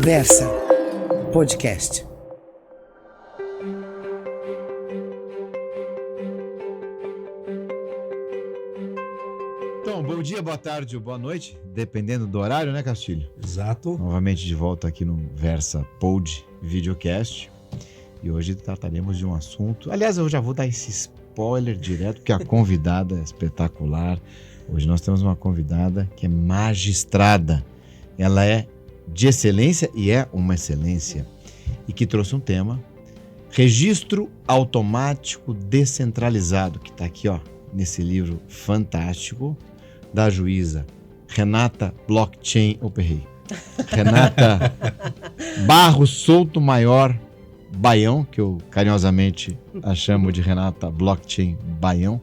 Versa Podcast. Então, bom dia, boa tarde ou boa noite, dependendo do horário, né, Castilho? Exato. Novamente de volta aqui no Versa Pod Videocast. E hoje trataremos de um assunto... Aliás, eu já vou dar esse spoiler direto, porque a convidada é espetacular. Hoje nós temos uma convidada que é magistrada. Ela é de excelência e é uma excelência. E que trouxe um tema, registro automático descentralizado, que está aqui, ó, nesse livro fantástico, da juíza Renata Blockchain, Renata Barros Souto Maior Baião, que eu carinhosamente a chamo de Renata Blockchain Baião,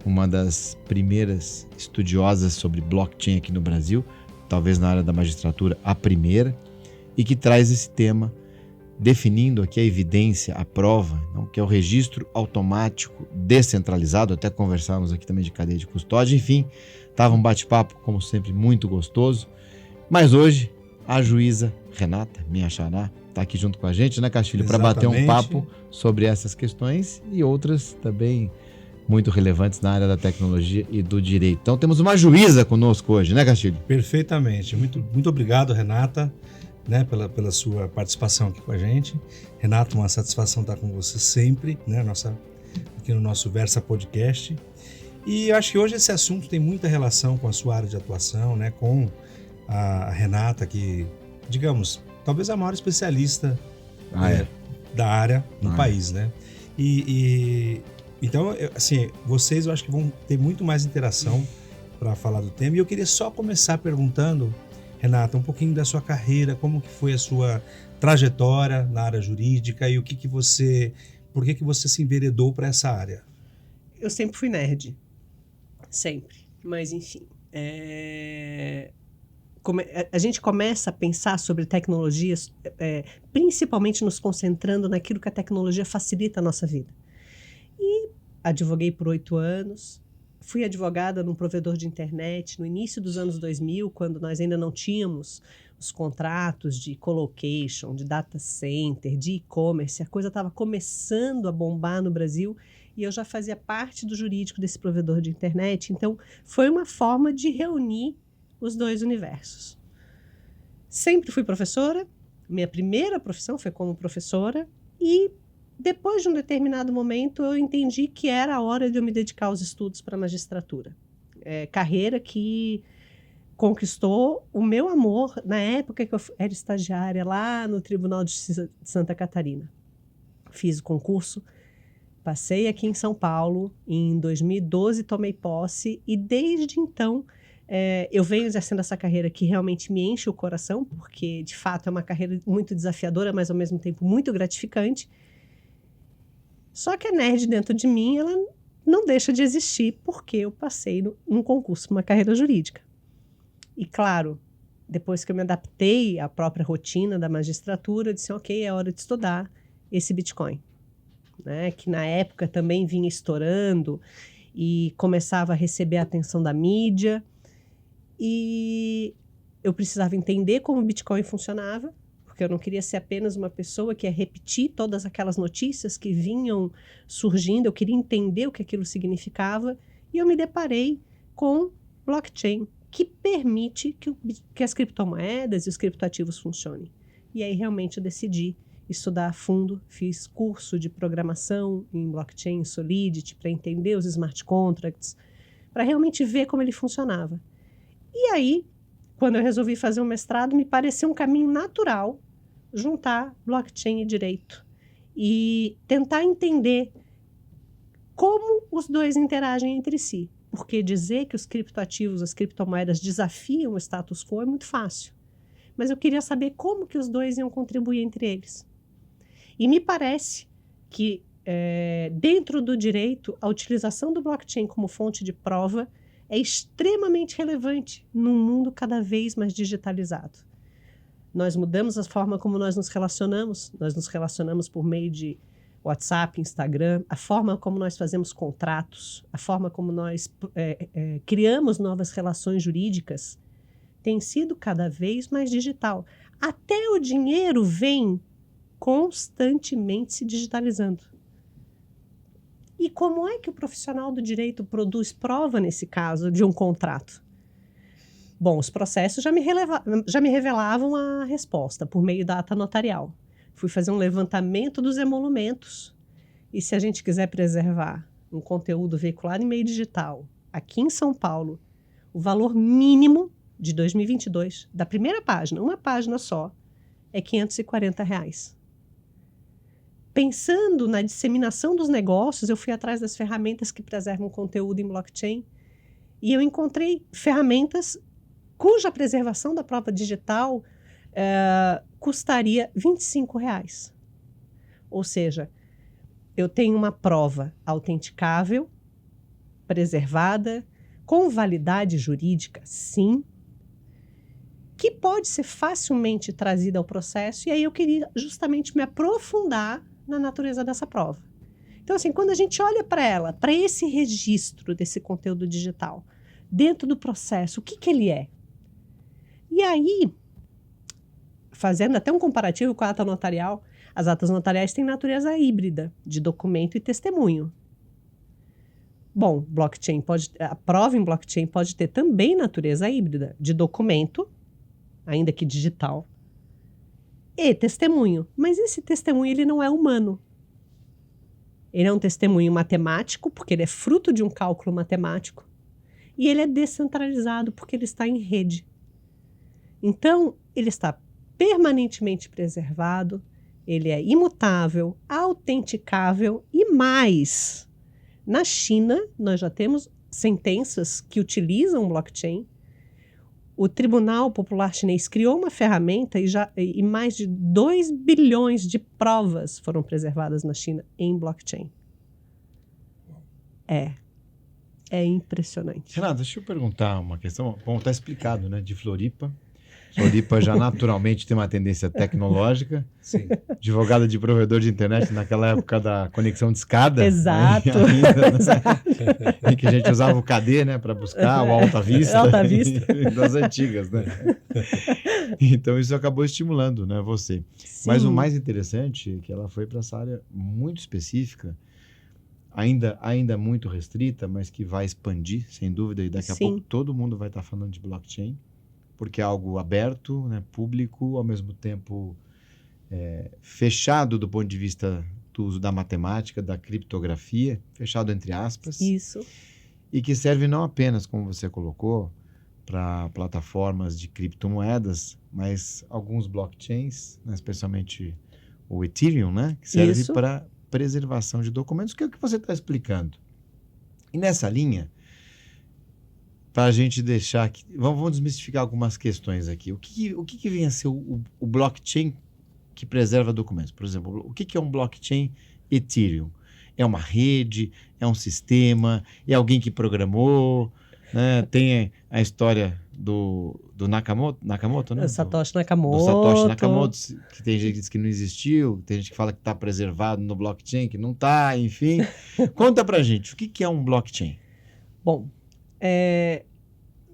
uma das primeiras estudiosas sobre blockchain aqui no Brasil, talvez na área da magistratura a primeira, e que traz esse tema definindo aqui a evidência, a prova, não, que é o registro automático descentralizado. Até conversávamos aqui também de cadeia de custódia. Enfim, estava um bate-papo, como sempre, muito gostoso. Mas hoje, a juíza Renata, minha xará, está aqui junto com a gente, né, Castilho, para bater um papo sobre essas questões e outras também muito relevantes na área da tecnologia e do direito. Então, temos uma juíza conosco hoje, né, Castilho? Perfeitamente. Muito obrigado, Renata, né, pela sua participação aqui com a gente. Renata, uma satisfação estar com você sempre, né, aqui no nosso Versa Podcast. E eu acho que hoje esse assunto tem muita relação com a sua área de atuação, né, com a Renata, que, digamos, talvez a maior especialista da área no país, né? Então, assim, vocês eu acho que vão ter muito mais interação para falar do tema. E eu queria só começar perguntando, Renata, um pouquinho da sua carreira, como que foi a sua trajetória na área jurídica e por que você se enveredou para essa área? Eu sempre fui nerd. Sempre. Mas, enfim. A gente começa a pensar sobre tecnologias, principalmente nos concentrando naquilo que a tecnologia facilita a nossa vida. E advoguei por 8 anos. Fui advogada num provedor de internet no início dos anos 2000, quando nós ainda não tínhamos os contratos de colocation, de data center, de e-commerce. A coisa estava começando a bombar no Brasil e eu já fazia parte do jurídico desse provedor de internet. Então, foi uma forma de reunir os dois universos. Sempre fui professora. Minha primeira profissão foi como professora e depois de um determinado momento, eu entendi que era a hora de eu me dedicar aos estudos para a magistratura. Carreira que conquistou o meu amor na época que eu era estagiária lá no Tribunal de Justiça de Santa Catarina. Fiz o concurso, passei aqui em São Paulo, em 2012 tomei posse e desde então eu venho exercendo essa carreira que realmente me enche o coração, porque de fato é uma carreira muito desafiadora, mas ao mesmo tempo muito gratificante. Só que a nerd dentro de mim, ela não deixa de existir porque eu passei num concurso para uma carreira jurídica. E claro, depois que eu me adaptei à própria rotina da magistratura, eu disse, ok, é hora de estudar esse Bitcoin, né? Que na época também vinha estourando e começava a receber a atenção da mídia. E eu precisava entender como o Bitcoin funcionava, porque eu não queria ser apenas uma pessoa que ia repetir todas aquelas notícias que vinham surgindo, eu queria entender o que aquilo significava, e eu me deparei com blockchain, que permite que as criptomoedas e os criptoativos funcionem. E aí realmente eu decidi estudar a fundo, fiz curso de programação em blockchain, Solidity, para entender os smart contracts, para realmente ver como ele funcionava. E aí, quando eu resolvi fazer um mestrado, me pareceu um caminho natural juntar blockchain e direito e tentar entender como os dois interagem entre si. Porque dizer que os criptoativos, as criptomoedas desafiam o status quo é muito fácil. Mas eu queria saber como que os dois iam contribuir entre eles. E me parece que dentro do direito, a utilização do blockchain como fonte de prova é extremamente relevante num mundo cada vez mais digitalizado. Nós mudamos a forma como nós nos relacionamos por meio de WhatsApp, Instagram, a forma como nós fazemos contratos, a forma como nós criamos novas relações jurídicas tem sido cada vez mais digital. Até o dinheiro vem constantemente se digitalizando. E como é que o profissional do direito produz prova nesse caso de um contrato? Bom, os processos já me revelavam a resposta por meio da ata notarial. Fui fazer um levantamento dos emolumentos. E se a gente quiser preservar um conteúdo veiculado em meio digital, aqui em São Paulo, o valor mínimo de 2022, da primeira página, uma página só, é R$ 540. Pensando na disseminação dos negócios, eu fui atrás das ferramentas que preservam conteúdo em blockchain e eu encontrei ferramentas cuja preservação da prova digital custaria R$ 25. Ou seja, eu tenho uma prova autenticável, preservada, com validade jurídica, sim, que pode ser facilmente trazida ao processo, e aí eu queria justamente me aprofundar na natureza dessa prova. Então, assim, quando a gente olha para ela, para esse registro desse conteúdo digital, dentro do processo, o que ele é? E aí, fazendo até um comparativo com a ata notarial, as atas notariais têm natureza híbrida, de documento e testemunho. Bom, a prova em blockchain pode ter também natureza híbrida, de documento, ainda que digital, e testemunho. Mas esse testemunho ele não é humano. Ele é um testemunho matemático, porque ele é fruto de um cálculo matemático, e ele é descentralizado, porque ele está em rede. Então, ele está permanentemente preservado, ele é imutável, autenticável e mais. Na China, nós já temos sentenças que utilizam blockchain. O Tribunal Popular Chinês criou uma ferramenta e mais de 2 bilhões de provas foram preservadas na China em blockchain. É impressionante. Renato, deixa eu perguntar uma questão. Bom, está explicado, né? De Floripa. Floripa já naturalmente tem uma tendência tecnológica. Sim. Advogada de provedor de internet naquela época da conexão de escada. Exato. Né? Ainda, em que a gente usava o KD, né, para buscar o Alta Vista. Alta Vista. Das antigas, né? Então isso acabou estimulando, né, você. Sim. Mas o mais interessante é que ela foi para essa área muito específica, ainda muito restrita, mas que vai expandir, sem dúvida, e daqui a Sim. pouco todo mundo vai estar falando de blockchain, porque é algo aberto, né, público, ao mesmo tempo fechado do ponto de vista do uso da matemática, da criptografia, fechado entre aspas. Isso. E que serve não apenas, como você colocou, para plataformas de criptomoedas, mas alguns blockchains, né, especialmente o Ethereum, né, que serve para preservação de documentos, que é o que você está explicando. E nessa linha, para a gente deixar aqui, vamos desmistificar algumas questões aqui. O que vem a ser o blockchain que preserva documentos? Por exemplo, o que é um blockchain Ethereum? É uma rede? É um sistema? É alguém que programou? Né? Tem a história do Nakamoto, né? Satoshi Nakamoto. Do Satoshi Nakamoto, que tem gente que diz que não existiu, tem gente que fala que está preservado no blockchain, que não está, enfim. Conta pra gente, o que é um blockchain? Bom,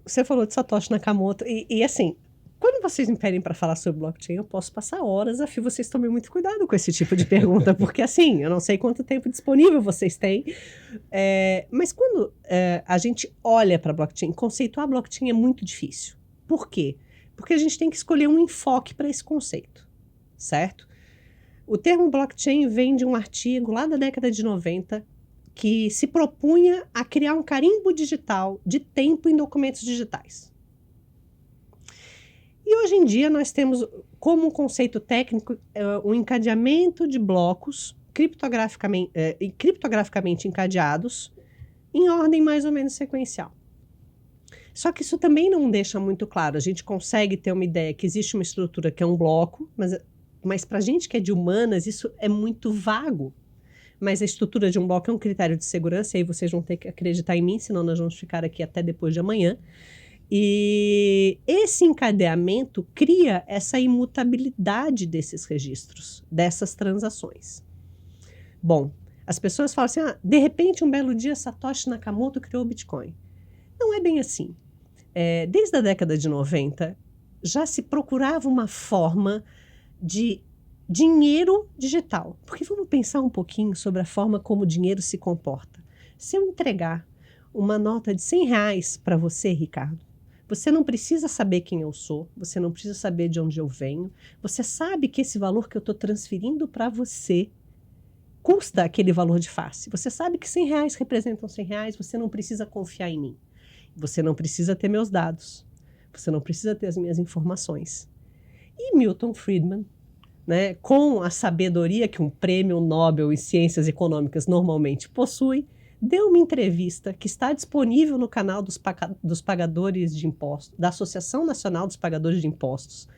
você falou de Satoshi Nakamoto, e assim, quando vocês me pedem para falar sobre blockchain, eu posso passar horas a fio. Vocês tomem muito cuidado com esse tipo de pergunta, porque assim, eu não sei quanto tempo disponível vocês têm, mas quando a gente olha para blockchain, conceituar blockchain é muito difícil. Por quê? Porque a gente tem que escolher um enfoque para esse conceito, certo? O termo blockchain vem de um artigo lá da década de 90, que se propunha a criar um carimbo digital de tempo em documentos digitais. E hoje em dia nós temos como um conceito técnico um encadeamento de blocos criptograficamente encadeados em ordem mais ou menos sequencial. Só que isso também não deixa muito claro. A gente consegue ter uma ideia que existe uma estrutura que é um bloco, mas para a gente que é de humanas isso é muito vago. Mas a estrutura de um bloco é um critério de segurança, e aí vocês vão ter que acreditar em mim, senão nós vamos ficar aqui até depois de amanhã. E esse encadeamento cria essa imutabilidade desses registros, dessas transações. Bom, as pessoas falam assim, de repente um belo dia Satoshi Nakamoto criou o Bitcoin. Não é bem assim. desde a década de 90, já se procurava uma forma de dinheiro digital. Porque vamos pensar um pouquinho sobre a forma como o dinheiro se comporta. Se eu entregar uma nota de R$100 para você, Ricardo, você não precisa saber quem eu sou, você não precisa saber de onde eu venho, você sabe que esse valor que eu estou transferindo para você custa aquele valor de face. Você sabe que R$100 representam R$100, você não precisa confiar em mim. Você não precisa ter meus dados, você não precisa ter as minhas informações. E Milton Friedman, né, com a sabedoria que um prêmio Nobel em ciências econômicas normalmente possui, deu uma entrevista que está disponível no canal dos pagadores de impostos, da Associação Nacional dos Pagadores de Impostos,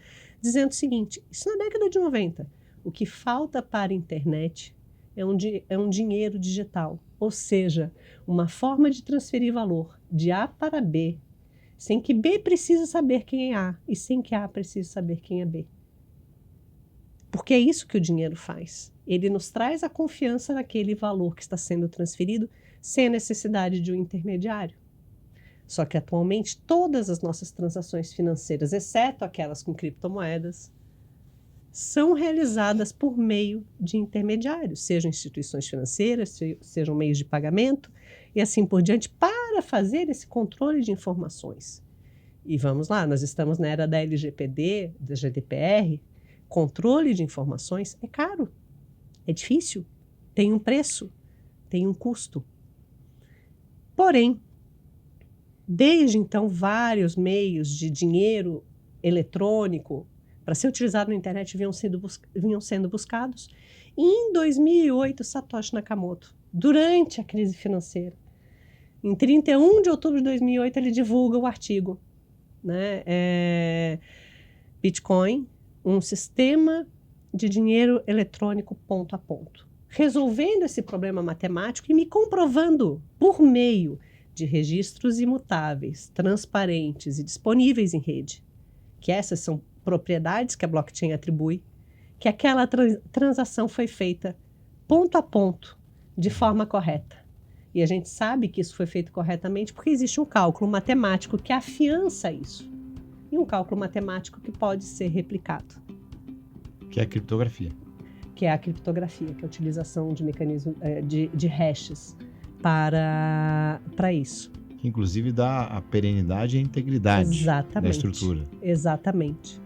dizendo o seguinte: isso na década de 90, o que falta para a internet é um dinheiro digital, ou seja, uma forma de transferir valor de A para B, sem que B precise saber quem é A e sem que A precise saber quem é B. Porque é isso que o dinheiro faz. Ele nos traz a confiança naquele valor que está sendo transferido sem a necessidade de um intermediário. Só que atualmente todas as nossas transações financeiras, exceto aquelas com criptomoedas, são realizadas por meio de intermediários, sejam instituições financeiras, sejam meios de pagamento e assim por diante, para fazer esse controle de informações. E vamos lá, nós estamos na era da LGPD, da GDPR. Controle de informações é caro, é difícil, tem um preço, tem um custo. Porém, desde então, vários meios de dinheiro eletrônico para ser utilizado na internet vinham sendo buscados. E em 2008, Satoshi Nakamoto, durante a crise financeira, em 31 de outubro de 2008, ele divulga o artigo, né, Bitcoin, um sistema de dinheiro eletrônico ponto a ponto, resolvendo esse problema matemático e me comprovando por meio de registros imutáveis, transparentes e disponíveis em rede, que essas são propriedades que a blockchain atribui, que aquela transação foi feita ponto a ponto, de forma correta. E a gente sabe que isso foi feito corretamente porque existe um cálculo matemático que afiança isso. E um cálculo matemático que pode ser replicado. Que é a criptografia. Que é a criptografia, que é a utilização de mecanismos de hashes para isso. Que inclusive dá a perenidade e a integridade da estrutura. Exatamente.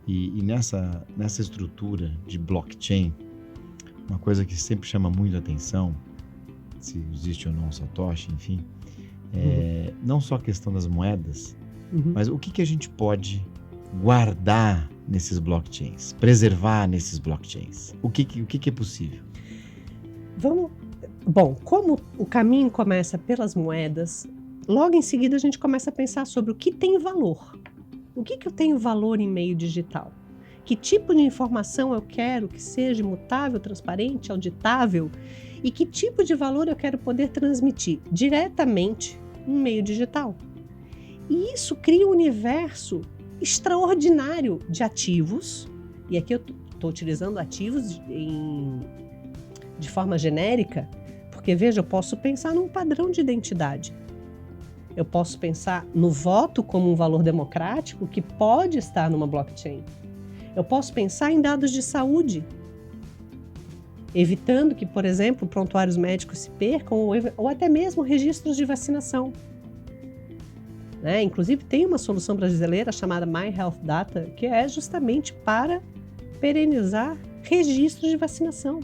E nessa estrutura de blockchain, uma coisa que sempre chama muito a atenção, se existe ou não o Satoshi, enfim, não só a questão das moedas, mas o que a gente pode guardar nesses blockchains, preservar nesses blockchains? O que é possível? Bom, como o caminho começa pelas moedas, logo em seguida a gente começa a pensar sobre o que tem valor. O que eu tenho valor em meio digital? Que tipo de informação eu quero que seja imutável, transparente, auditável? E que tipo de valor eu quero poder transmitir diretamente em meio digital? E isso cria um universo extraordinário de ativos, e aqui eu estou utilizando ativos de forma genérica, porque, veja, eu posso pensar num padrão de identidade. Eu posso pensar no voto como um valor democrático que pode estar numa blockchain. Eu posso pensar em dados de saúde, evitando que, por exemplo, prontuários médicos se percam ou até mesmo registros de vacinação. Inclusive, tem uma solução brasileira chamada My Health Data, que é justamente para perenizar registros de vacinação,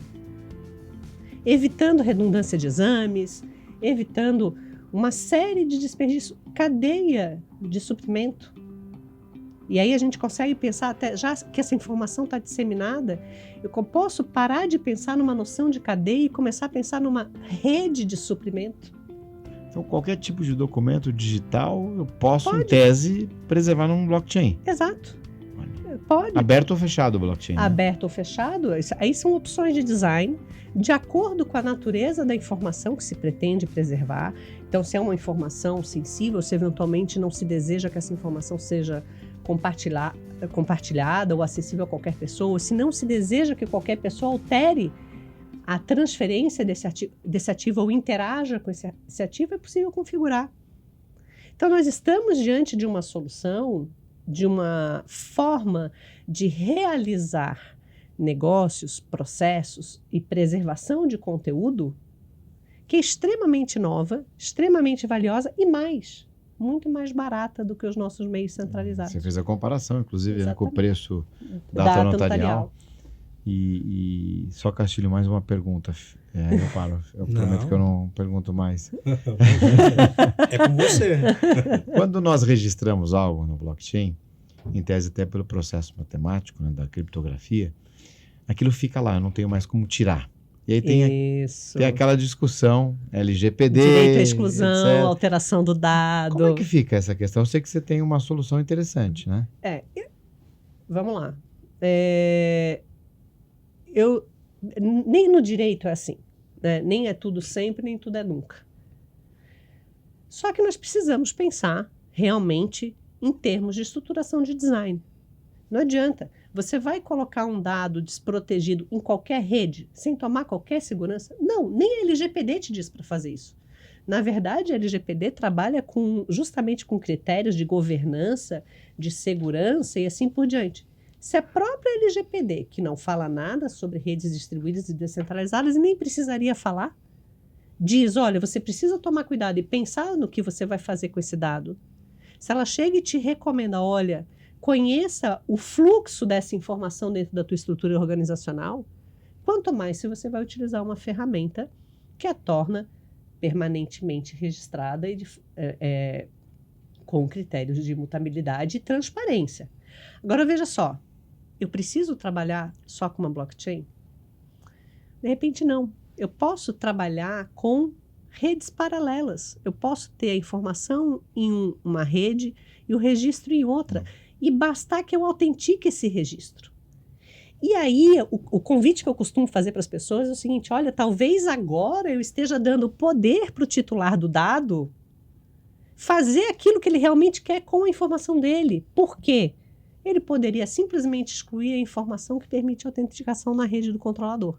evitando redundância de exames, evitando uma série de desperdícios, cadeia de suprimento. E aí a gente consegue pensar, até já que essa informação está disseminada, eu posso parar de pensar numa noção de cadeia e começar a pensar numa rede de suprimento. Então, qualquer tipo de documento digital eu posso, em tese, preservar num blockchain. Exato. Pode. Aberto ou fechado o blockchain? Né? Aberto ou fechado, aí são opções de design de acordo com a natureza da informação que se pretende preservar. Então, se é uma informação sensível, se eventualmente não se deseja que essa informação seja compartilhada ou acessível a qualquer pessoa, se não se deseja que qualquer pessoa altere a transferência desse ativo ou interaja com esse ativo, é possível configurar. Então, nós estamos diante de uma solução, de uma forma de realizar negócios, processos e preservação de conteúdo que é extremamente nova, extremamente valiosa e muito mais barata do que os nossos meios centralizados. Você fez a comparação, inclusive, né, com o Exatamente. preço da ata notarial. E só, Castilho, mais uma pergunta. Eu paro. Eu prometo que eu não pergunto mais. É com você. Quando nós registramos algo no blockchain, em tese até pelo processo matemático, né, da criptografia, aquilo fica lá, eu não tenho mais como tirar. E aí tem aquela discussão, LGPD, direito à exclusão, etc. alteração do dado. Como é que fica essa questão? Eu sei que você tem uma solução interessante, né? Vamos lá. Nem no direito é assim, né? Nem é tudo sempre, nem tudo é nunca. Só que nós precisamos pensar realmente em termos de estruturação de design. Não adianta. Você vai colocar um dado desprotegido em qualquer rede, sem tomar qualquer segurança? Não, nem a LGPD te diz para fazer isso. Na verdade, a LGPD trabalha justamente com critérios de governança, de segurança e assim por diante. Se a própria LGPD, que não fala nada sobre redes distribuídas e descentralizadas, e nem precisaria falar, diz, olha, você precisa tomar cuidado e pensar no que você vai fazer com esse dado. Se ela chega e te recomenda, olha, conheça o fluxo dessa informação dentro da tua estrutura organizacional, quanto mais se você vai utilizar uma ferramenta que a torna permanentemente registrada e com critérios de imutabilidade e transparência. Agora, veja só, eu preciso trabalhar só com uma blockchain? De repente, não. Eu posso trabalhar com redes paralelas. Eu posso ter a informação em uma rede e o registro em outra. E bastar que eu autentique esse registro. E aí, o convite que eu costumo fazer para as pessoas é o seguinte, olha, talvez agora eu esteja dando poder para o titular do dado fazer aquilo que ele realmente quer com a informação dele. Por quê? Ele poderia simplesmente excluir a informação que permite a autenticação na rede do controlador.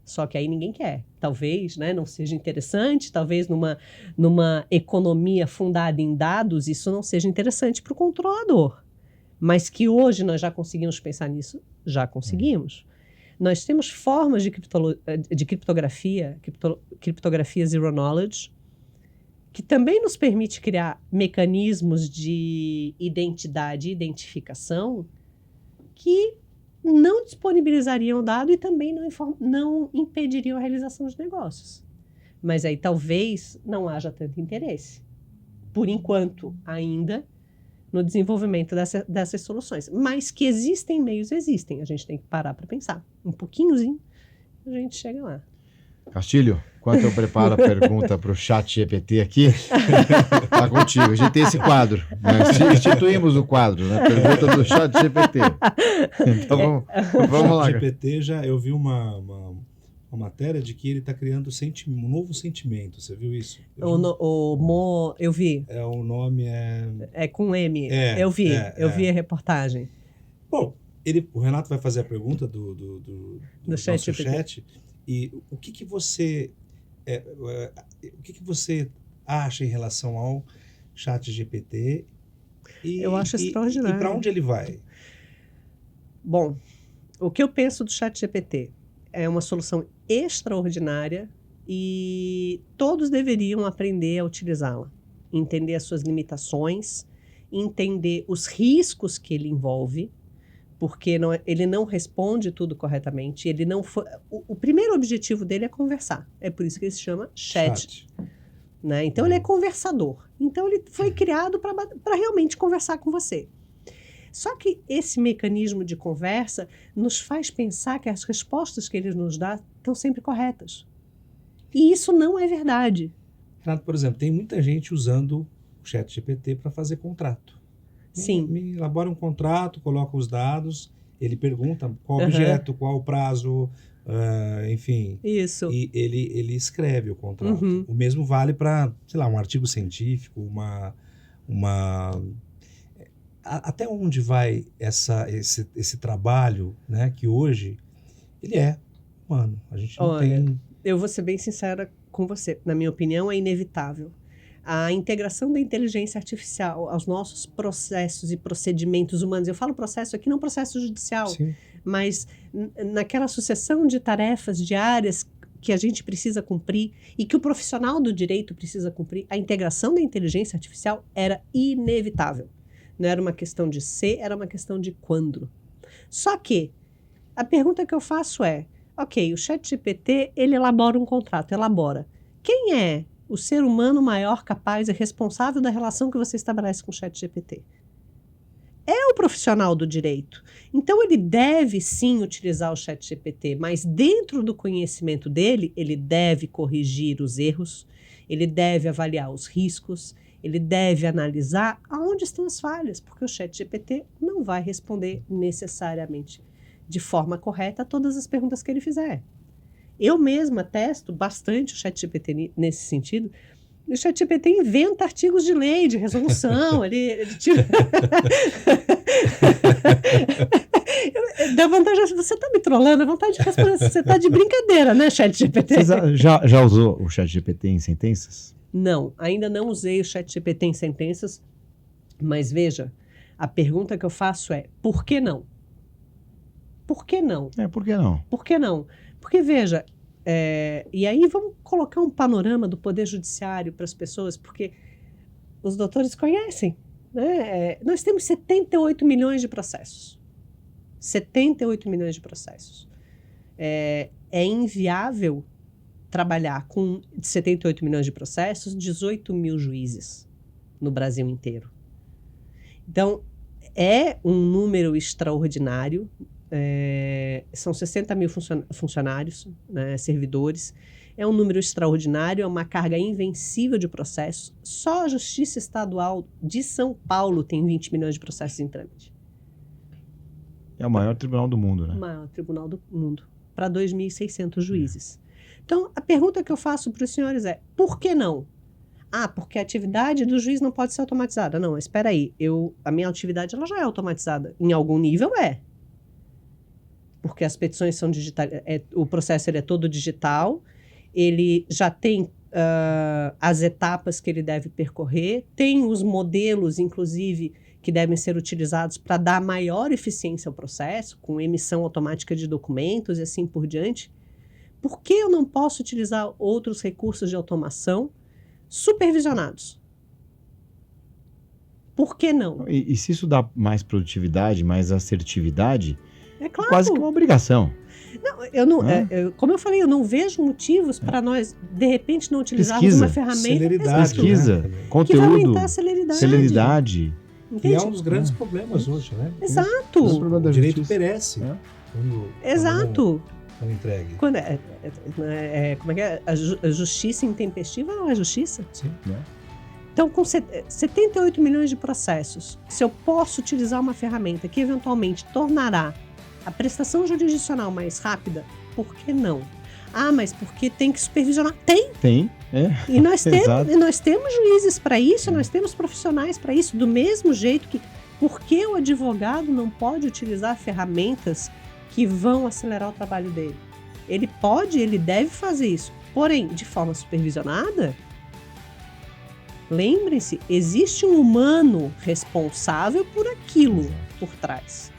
Só que aí ninguém quer. Talvez, né, não seja interessante, talvez numa economia fundada em dados isso não seja interessante para o controlador. Mas que hoje nós já conseguimos pensar nisso? Já conseguimos. Nós temos formas de criptografia, criptografia zero knowledge, que também nos permite criar mecanismos de identidade e identificação que não disponibilizariam o dado e também não impediriam a realização de negócios. Mas aí talvez não haja tanto interesse, por enquanto ainda, no desenvolvimento dessas soluções. Mas que existem meios, existem. A gente tem que parar para pensar. Um pouquinhozinho, a gente chega lá. Castilho, enquanto eu preparo a pergunta para o ChatGPT aqui, tá contigo. A gente tem esse quadro. Né? Instituímos o quadro, né? Pergunta do ChatGPT. Então vamos lá. O ChatGPT, eu vi uma matéria de que ele está criando um novo sentimento. Você viu isso? Eu vi. O nome é... É com M. Eu vi a reportagem. Bom, o Renato vai fazer a pergunta do nosso chat. E o que você acha em relação ao ChatGPT? Eu acho extraordinário. E para onde ele vai? Bom, o que eu penso do ChatGPT é uma solução extraordinária e todos deveriam aprender a utilizá-la, entender as suas limitações, entender os riscos que ele envolve, porque ele não responde tudo corretamente. O primeiro objetivo dele é conversar. É por isso que ele se chama chat. Né? Então, ele é conversador. Então, ele foi criado para realmente conversar com você. Só que esse mecanismo de conversa nos faz pensar que as respostas que ele nos dá estão sempre corretas. E isso não é verdade. Renato, por exemplo, tem muita gente usando o ChatGPT para fazer contrato. Sim. Me elabora um contrato, coloca os dados, ele pergunta qual objeto, qual o prazo, enfim. Isso. E ele escreve o contrato. O mesmo vale para, sei lá, um artigo científico, até onde vai esse trabalho, né, que hoje ele é humano. A gente não tem... Eu vou ser bem sincera com você. Na minha opinião, é inevitável. a integração da inteligência artificial aos nossos processos e procedimentos humanos. Eu falo processo aqui, não processo judicial, Sim. mas naquela sucessão de tarefas diárias que a gente precisa cumprir e que o profissional do direito precisa cumprir, a integração da inteligência artificial era inevitável. Não era uma questão de ser, era uma questão de quando. Só que a pergunta que eu faço é, ok, o ChatGPT, ele elabora um contrato, elabora. Quem é o ser humano maior, capaz e responsável da relação que você estabelece com o ChatGPT? É o profissional do direito. Então, ele deve sim utilizar o ChatGPT, mas dentro do conhecimento dele, ele deve corrigir os erros, ele deve avaliar os riscos, ele deve analisar aonde estão as falhas, porque o ChatGPT não vai responder necessariamente de forma correta a todas as perguntas que ele fizer. Eu mesma testo bastante o ChatGPT nesse sentido. O ChatGPT inventa artigos de lei, de resolução. ele tira... Dá vontade, você está me trollando, dá vontade de responder. Você está de brincadeira, né, ChatGPT? Você já usou o ChatGPT em sentenças? Não, ainda não usei o ChatGPT em sentenças, mas veja, a pergunta que eu faço é, por que não? Por que não? Por que não? Por que não? Porque, veja, e aí vamos colocar um panorama do Poder Judiciário para as pessoas, porque os doutores conhecem, né? Nós temos 78 milhões de processos. 78 milhões de processos. É inviável trabalhar com 78 milhões de processos, 18 mil juízes no Brasil inteiro. Então, é um número extraordinário. São 60 mil funcionários, né, servidores. É um número extraordinário, é uma carga invencível de processos. Só a Justiça Estadual de São Paulo tem 20 milhões de processos em trâmite. É o maior tribunal do mundo, né? O maior tribunal do mundo, para 2.600 juízes. Então, a pergunta que eu faço para os senhores é, por que não? Porque a atividade do juiz não pode ser automatizada. Não, espera aí, a minha atividade ela já é automatizada. Em algum nível porque as petições são digitais, o processo ele é todo digital, ele já tem as etapas que ele deve percorrer, tem os modelos, inclusive, que devem ser utilizados para dar maior eficiência ao processo, com emissão automática de documentos e assim por diante. Por que eu não posso utilizar outros recursos de automação supervisionados? Por que não? E se isso dá mais produtividade, mais assertividade, é claro. Quase que uma obrigação. Não, eu não, como eu falei, eu não vejo motivos para nós, de repente, não utilizarmos uma ferramenta. Pesquisa, né? Conteúdo, que vai aumentar a celeridade. Que é um dos grandes problemas hoje, né? Exato. O direito perece. Exato. Quando entregue. Como é que é? A justiça intempestiva não é justiça? Sim. Então, com 78 milhões de processos, se eu posso utilizar uma ferramenta que eventualmente tornará a prestação jurisdicional mais rápida, por que não? Mas porque tem que supervisionar. Tem. E nós temos juízes para isso, nós temos profissionais para isso, do mesmo jeito que, por que o advogado não pode utilizar ferramentas que vão acelerar o trabalho dele? Ele deve fazer isso, porém, de forma supervisionada. Lembrem-se, existe um humano responsável por aquilo por trás.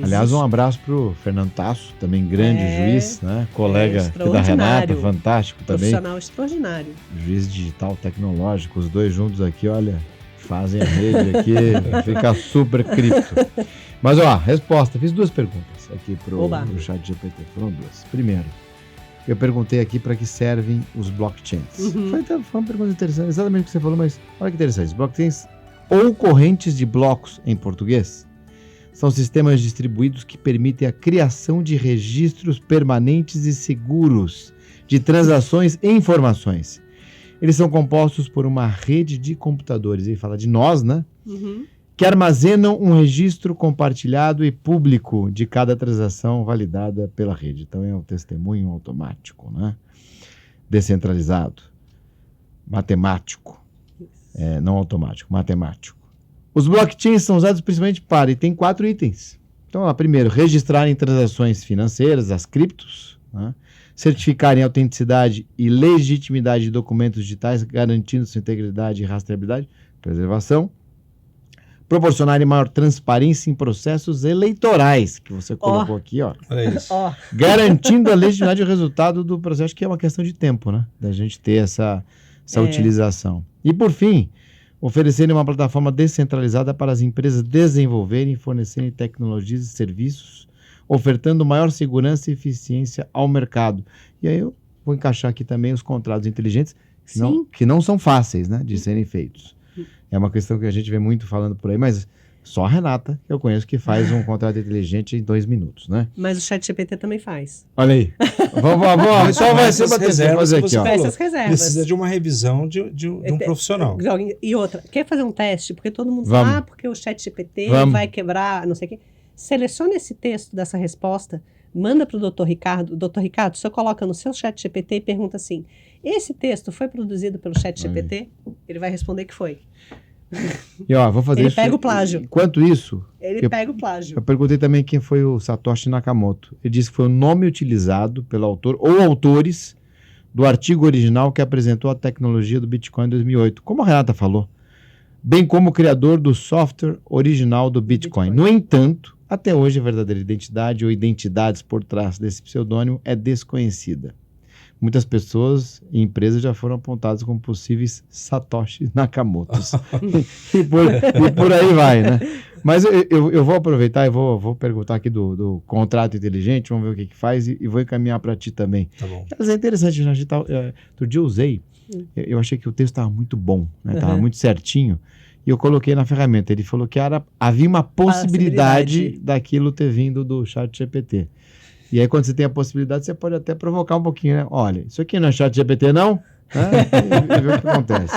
Aliás, um abraço para o Fernando Tasso, também grande juiz, né? Colega aqui da Renata, fantástico também. Profissional extraordinário. Juiz digital tecnológico, os dois juntos aqui, olha, fazem a rede aqui, fica super cripto. Mas, resposta, fiz 2 perguntas aqui para o ChatGPT, foram 2. Primeiro, eu perguntei aqui para que servem os blockchains. Foi uma pergunta interessante, exatamente o que você falou, mas olha que interessante. Blockchains ou correntes de blocos em português são sistemas distribuídos que permitem a criação de registros permanentes e seguros de transações e informações. Eles são compostos por uma rede de computadores, ele fala de nós, né? Que armazenam um registro compartilhado e público de cada transação validada pela rede. Então é um testemunho automático, né? Descentralizado, matemático, não automático, matemático. Os blockchains são usados principalmente e tem 4 itens. Então, primeiro, registrar em transações financeiras, as criptos, né? certificarem a autenticidade e legitimidade de documentos digitais, garantindo sua integridade e rastreabilidade, preservação, proporcionarem maior transparência em processos eleitorais, que você colocou aqui, ó. Olha isso. Garantindo a legitimidade e o resultado do processo, que é uma questão de tempo, né? Da gente ter essa utilização. E, por fim, oferecerem uma plataforma descentralizada para as empresas desenvolverem e fornecerem tecnologias e serviços, ofertando maior segurança e eficiência ao mercado. E aí eu vou encaixar aqui também os contratos inteligentes, que não são fáceis, né, de serem feitos. É uma questão que a gente vê muito falando por aí, mas só a Renata, que eu conheço, que faz um contrato inteligente em 2 minutos, né? Mas o ChatGPT também faz. Olha aí. Vamos, só vai ser para fazer aqui, ó. Essas reservas. Precisa de uma revisão de um profissional. E outra, quer fazer um teste? Porque todo mundo Vamos. fala, porque o ChatGPT vai quebrar, não sei o quê. Selecione esse texto dessa resposta, manda para o Dr. Ricardo. Dr. Ricardo, o senhor coloca no seu ChatGPT e pergunta assim, esse texto foi produzido pelo ChatGPT? Ele vai responder que foi. E ó, vou fazer Ele isso. pega o plágio. Enquanto isso, Ele pega o plágio. eu perguntei também quem foi o Satoshi Nakamoto. Ele disse que foi o nome utilizado pelo autor ou autores do artigo original que apresentou a tecnologia do Bitcoin em 2008, como a Renata falou, bem como o criador do software original do Bitcoin. No entanto, até hoje a verdadeira identidade ou identidades por trás desse pseudônimo é desconhecida. Muitas pessoas e empresas já foram apontadas como possíveis Satoshi Nakamotos. e por aí vai, né? Mas eu vou aproveitar e vou perguntar aqui do contrato inteligente, vamos ver o que faz e vou encaminhar para ti também. Tá bom. Mas é interessante, né? Outro dia eu usei, eu achei que o texto estava muito bom, né? Estava muito certinho, e eu coloquei na ferramenta. Ele falou que havia uma possibilidade daquilo ter vindo do ChatGPT. E aí, quando você tem a possibilidade, você pode até provocar um pouquinho, né? Olha, isso aqui não é ChatGPT, não? Né? E ver o que acontece.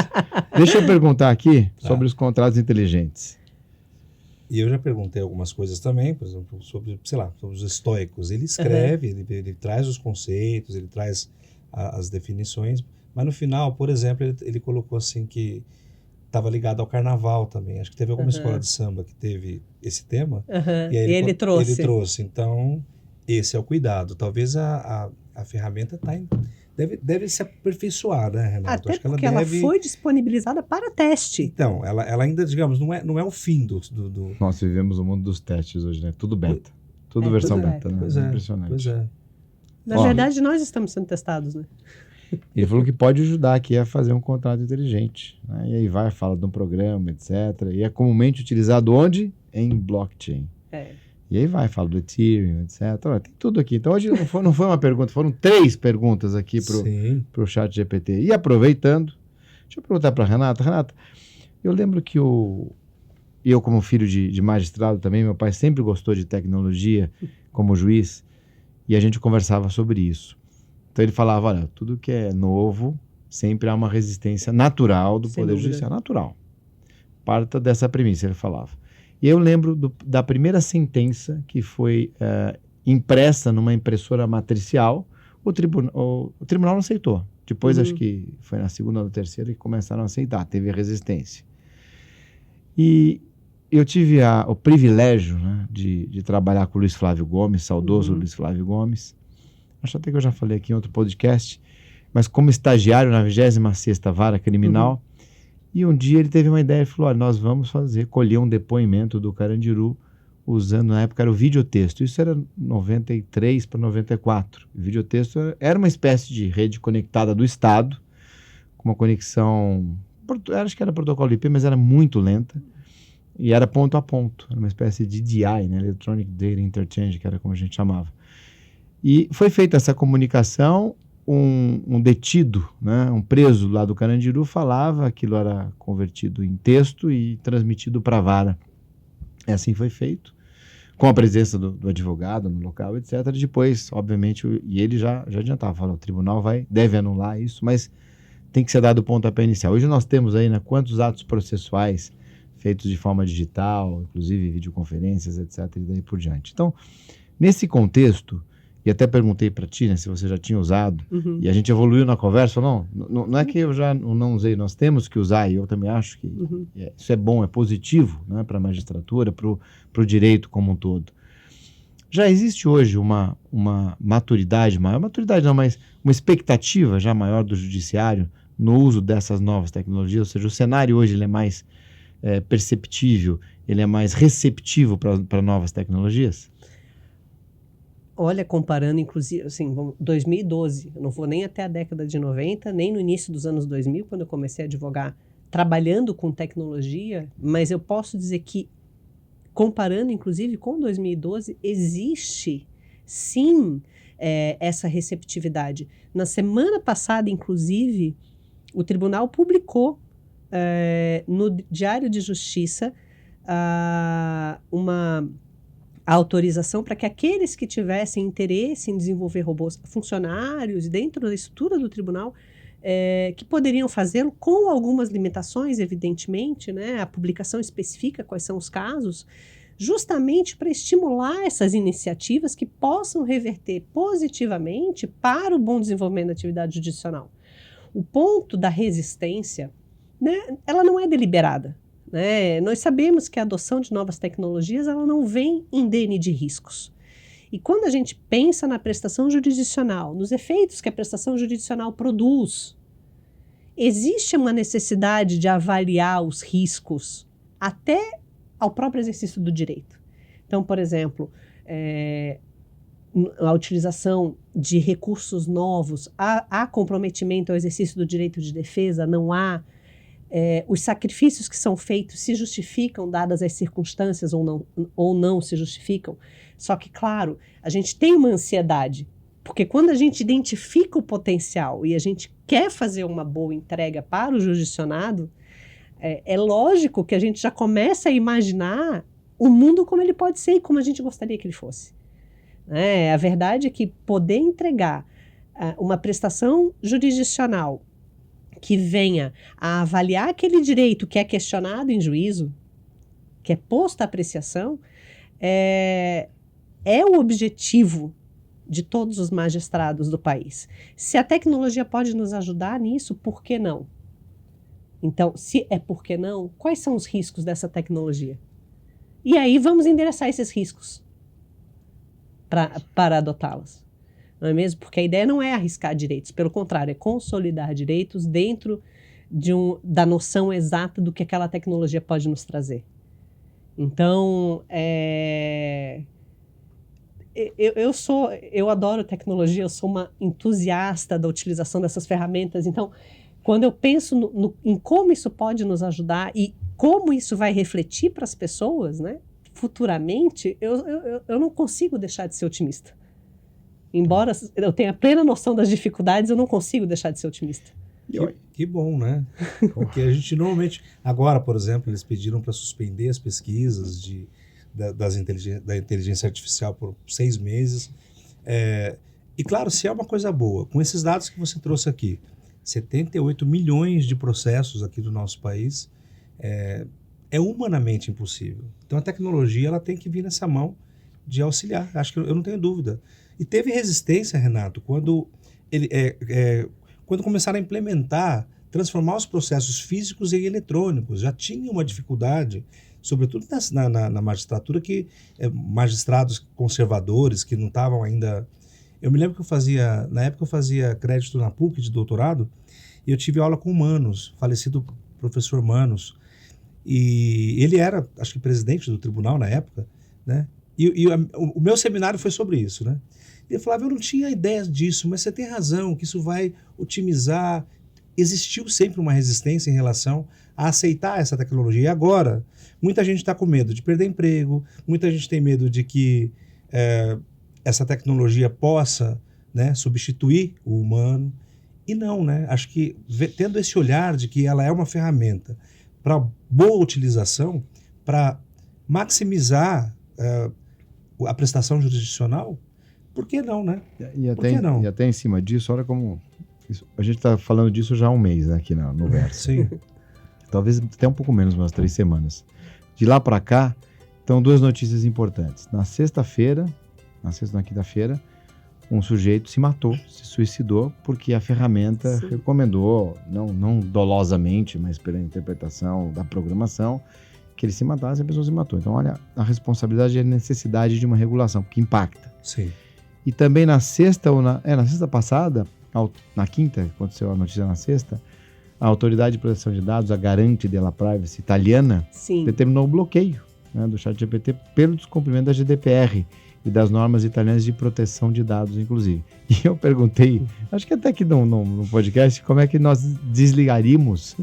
Deixa eu perguntar aqui sobre os contratos inteligentes. E eu já perguntei algumas coisas também, por exemplo, sobre os estoicos. Ele escreve, ele traz os conceitos, ele traz as definições, mas no final, por exemplo, ele colocou assim que estava ligado ao carnaval também. Acho que teve alguma escola de samba que teve esse tema. E aí ele trouxe. Ele trouxe. Então, esse é o cuidado. Talvez a ferramenta deve se aperfeiçoar, né, Renato? Até acho que porque ela foi disponibilizada para teste. Então, ela ainda, digamos, não é o fim do... Nós vivemos o mundo dos testes hoje, né? Tudo beta. Tudo versão beta, né? Pois é, impressionante. Pois é. Na verdade, nós estamos sendo testados, né? Ele falou que pode ajudar aqui a fazer um contrato inteligente, né? E aí fala de um programa, etc. E é comumente utilizado onde? Em blockchain. E aí fala do Ethereum, etc. Olha, tem tudo aqui. Então hoje não foi uma pergunta, foram 3 perguntas aqui pro ChatGPT. E aproveitando, deixa eu perguntar para Renata. Renata, eu lembro que eu como filho de magistrado também, meu pai sempre gostou de tecnologia como juiz, e a gente conversava sobre isso. Então ele falava, olha, tudo que é novo, sempre há uma resistência natural do Poder Judiciário. Natural. Parta dessa premissa, ele falava. E eu lembro da primeira sentença que foi impressa numa impressora matricial, o tribunal não aceitou. Depois, acho que foi na segunda ou na terceira que começaram a aceitar, teve resistência. E eu tive o privilégio, né, de trabalhar com o Luiz Flávio Gomes, saudoso Luiz Flávio Gomes. Acho até que eu já falei aqui em outro podcast, mas como estagiário na 26ª Vara Criminal. E um dia ele teve uma ideia e falou, olha, nós vamos colher um depoimento do Carandiru usando, na época, era o videotexto. Isso era 93 para 94. O videotexto era uma espécie de rede conectada do Estado, com uma conexão, acho que era protocolo IP, mas era muito lenta, e era ponto a ponto. Era uma espécie de EDI, né? Electronic Data Interchange, que era como a gente chamava. E foi feita essa comunicação, um detido, né, um preso lá do Carandiru falava, aquilo era convertido em texto e transmitido para a vara. E assim foi feito, com a presença do advogado no local, etc. Depois, obviamente, e ele já adiantava, falou, o tribunal deve anular isso, mas tem que ser dado o pontapé inicial. Hoje nós temos aí, né, quantos atos processuais feitos de forma digital, inclusive videoconferências, etc. e daí por diante. Então, nesse contexto, e até perguntei para ti, né, se você já tinha usado, e a gente evoluiu na conversa, não é que eu já não usei, nós temos que usar, e eu também acho que isso é bom, é positivo, né, para a magistratura, para o direito como um todo. Já existe hoje uma maturidade maior, maturidade não, mas uma expectativa já maior do judiciário no uso dessas novas tecnologias? Ou seja, o cenário hoje ele é mais perceptível, ele é mais receptivo para novas tecnologias? Olha, comparando, inclusive, assim, 2012, eu não vou nem até a década de 90, nem no início dos anos 2000, quando eu comecei a advogar, trabalhando com tecnologia, mas eu posso dizer que, comparando, inclusive, com 2012, existe, sim, essa receptividade. Na semana passada, inclusive, o tribunal publicou no Diário de Justiça uma autorização para que aqueles que tivessem interesse em desenvolver robôs, funcionários dentro da estrutura do tribunal, que poderiam fazê-lo com algumas limitações, evidentemente, né? A publicação especifica quais são os casos, justamente para estimular essas iniciativas que possam reverter positivamente para o bom desenvolvimento da atividade judicional. O ponto da resistência, né, ela não é deliberada. Nós sabemos que a adoção de novas tecnologias ela não vem indene de riscos. E quando a gente pensa na prestação jurisdicional, nos efeitos que a prestação jurisdicional produz, existe uma necessidade de avaliar os riscos até ao próprio exercício do direito. Então, por exemplo, a utilização de recursos novos, há comprometimento ao exercício do direito de defesa, não há. Os sacrifícios que são feitos se justificam, dadas as circunstâncias, ou não se justificam. Só que, claro, a gente tem uma ansiedade, porque quando a gente identifica o potencial e a gente quer fazer uma boa entrega para o jurisdicionado, é lógico que a gente já começa a imaginar o mundo como ele pode ser e como a gente gostaria que ele fosse. A verdade é que poder entregar uma prestação jurisdicional que venha a avaliar aquele direito que é questionado em juízo, que é posto à apreciação, é o objetivo de todos os magistrados do país. Se a tecnologia pode nos ajudar nisso, por que não? Então, se é por que não, quais são os riscos dessa tecnologia? E aí vamos endereçar esses riscos para adotá-las. Não é mesmo? Porque a ideia não é arriscar direitos, pelo contrário, é consolidar direitos dentro da noção exata do que aquela tecnologia pode nos trazer. Então, eu adoro tecnologia, eu sou uma entusiasta da utilização dessas ferramentas. Então, quando eu penso em como isso pode nos ajudar e como isso vai refletir para as pessoas, né, futuramente, eu não consigo deixar de ser otimista. Embora eu tenha plena noção das dificuldades, eu não consigo deixar de ser otimista. Que bom, né? Porque a gente normalmente... Agora, por exemplo, eles pediram para suspender as pesquisas da inteligência artificial por 6 meses. E, claro, se é uma coisa boa, com esses dados que você trouxe aqui, 78 milhões de processos aqui do nosso país, é humanamente impossível. Então, a tecnologia ela tem que vir nessa mão de auxiliar. Acho que eu não tenho dúvida. E teve resistência, Renato, quando começaram a implementar, transformar os processos físicos em eletrônicos. Já tinha uma dificuldade, sobretudo na magistratura, que magistrados conservadores que não estavam ainda... Eu me lembro que na época eu fazia crédito na PUC de doutorado, e eu tive aula com o Manos, falecido professor Manos, e ele era, acho que, presidente do tribunal na época, né? E o meu seminário foi sobre isso, né? Ele falava, eu não tinha ideia disso, mas você tem razão, que isso vai otimizar. Existiu sempre uma resistência em relação a aceitar essa tecnologia. E agora, muita gente está com medo de perder emprego, muita gente tem medo de que essa tecnologia possa, né, substituir o humano. E não, né? Acho que tendo esse olhar de que ela é uma ferramenta para boa utilização, para maximizar a prestação jurisdicional, por que não, né? E até em cima disso, olha como... a gente está falando disso já há um mês, né, aqui no Versa. Sim. Talvez até um pouco menos, umas 3 semanas. De lá para cá, então 2 notícias importantes. Na quinta-feira, um sujeito se matou, se suicidou, porque a ferramenta recomendou, não dolosamente, mas pela interpretação da programação, que ele se matasse, a pessoa se matou. Então, olha a responsabilidade e a necessidade de uma regulação, que impacta. Sim. E também na sexta passada, na quinta, aconteceu a notícia na sexta, a Autoridade de Proteção de Dados, a Garante della Privacy italiana, Sim. determinou o bloqueio, né, do ChatGPT pelo descumprimento da GDPR e das normas italianas de proteção de dados, inclusive. E eu perguntei, acho que até aqui no podcast, como é que nós desligaríamos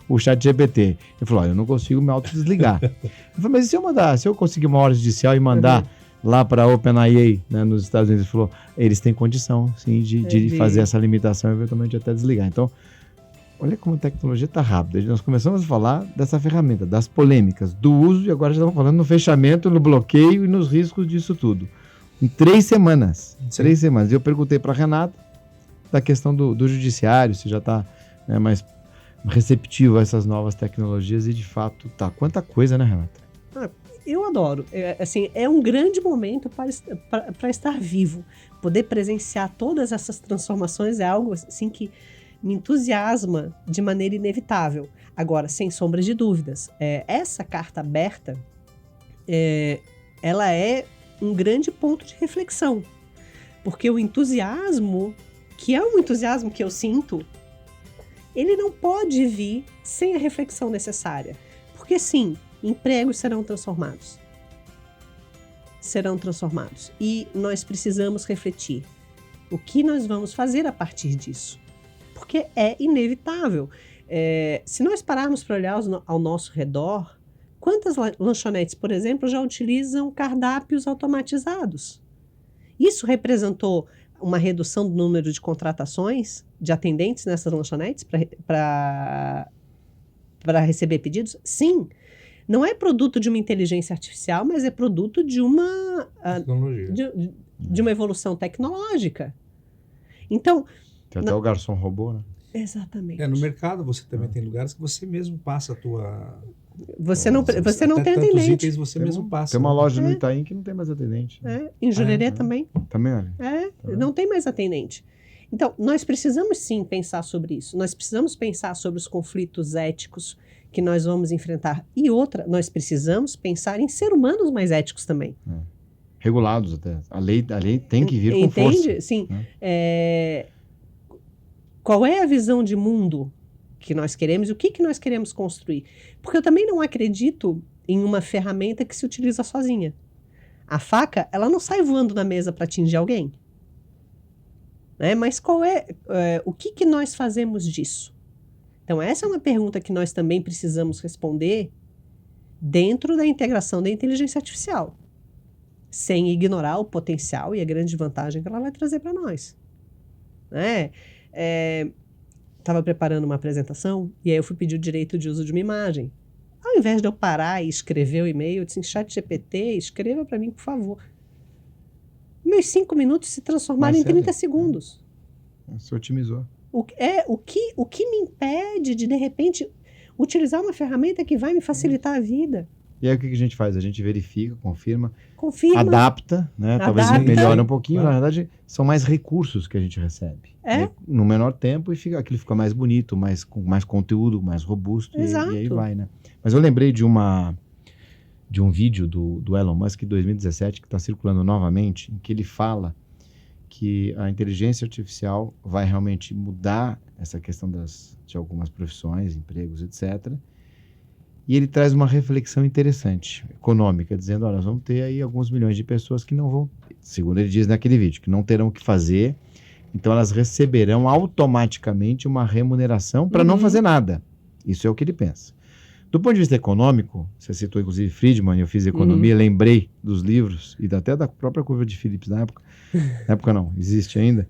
o ChatGPT. Ele falou, olha, eu não consigo me autodesligar. Eu falei, mas e se eu conseguir uma ordem judicial e mandar lá para a OpenAI, né, nos Estados Unidos? Ele falou, eles têm condição, sim, de fazer essa limitação e eventualmente até desligar. Então, olha como a tecnologia está rápida. Nós começamos a falar dessa ferramenta, das polêmicas, do uso, e agora já estamos falando no fechamento, no bloqueio e nos riscos disso tudo. Em 3 semanas. Sim. 3 semanas. E eu perguntei para a Renata da questão do judiciário, se já está, né, mais receptivo a essas novas tecnologias, e de fato tá. Quanta coisa, né, Renata? Eu adoro. É um grande momento para estar vivo. Poder presenciar todas essas transformações é algo assim que me entusiasma de maneira inevitável. Agora, sem sombra de dúvidas, essa carta aberta, ela é um grande ponto de reflexão. Porque o entusiasmo, que é um entusiasmo que eu sinto, ele não pode vir sem a reflexão necessária. Porque sim, empregos serão transformados. Serão transformados. E nós precisamos refletir o que nós vamos fazer a partir disso. Porque é inevitável. Se nós pararmos para olhar ao nosso redor, quantas lanchonetes, por exemplo, já utilizam cardápios automatizados? Isso representou uma redução do número de contratações de atendentes nessas lanchonetes para receber pedidos? Sim. Não é produto de uma inteligência artificial, mas é produto de uma Tecnologia. de uma evolução tecnológica. Então, Tem até o garçom robô, né? exatamente. No mercado você também tem lugares que você mesmo passa a tua... Você não tem tantos atendente. itens você mesmo passa. Tem uma né? loja no Itaim que não tem mais atendente. Né? Em Jurerê É. também. Também, olha. Não tem mais atendente. Então, nós precisamos sim pensar sobre isso. Nós precisamos pensar sobre os conflitos éticos que nós vamos enfrentar. E outra, nós precisamos pensar em ser humanos mais éticos também. Regulados até. A lei tem que vir com força. Entende? Sim. Qual é a visão de mundo que nós queremos e o que nós queremos construir? Porque eu também não acredito em uma ferramenta que se utiliza sozinha. A faca, ela não sai voando na mesa para atingir alguém. Né? Mas o que nós fazemos disso? Então, essa é uma pergunta que nós também precisamos responder dentro da integração da inteligência artificial, sem ignorar o potencial e a grande vantagem que ela vai trazer para nós. Né? Estava preparando uma apresentação e aí eu fui pedir o direito de uso de uma imagem. Ao invés de eu parar e escrever o e-mail, eu disse, ChatGPT, escreva para mim, por favor. Meus 5 minutos se transformaram em 30 segundos. Você otimizou. O que me impede de repente, utilizar uma ferramenta que vai me facilitar a vida? E aí o que a gente faz? A gente verifica, confirma, Adapta, né? Talvez melhore um pouquinho. Na verdade, são mais recursos que a gente recebe. Né? No menor tempo, e aquilo fica mais bonito, com mais conteúdo, mais robusto. Exato. E aí vai, né? Mas eu lembrei de um vídeo do Elon Musk, em 2017, que está circulando novamente, em que ele fala que a inteligência artificial vai realmente mudar essa questão de algumas profissões, empregos, etc. E ele traz uma reflexão interessante, econômica, dizendo, olha, nós vamos ter aí alguns milhões de pessoas que não vão, segundo ele diz naquele vídeo, que não terão o que fazer, então elas receberão automaticamente uma remuneração para não fazer nada. Isso é o que ele pensa. Do ponto de vista econômico, você citou inclusive Friedman, eu fiz economia, lembrei dos livros, e até da própria curva de Phillips na época. Na época não, existe ainda.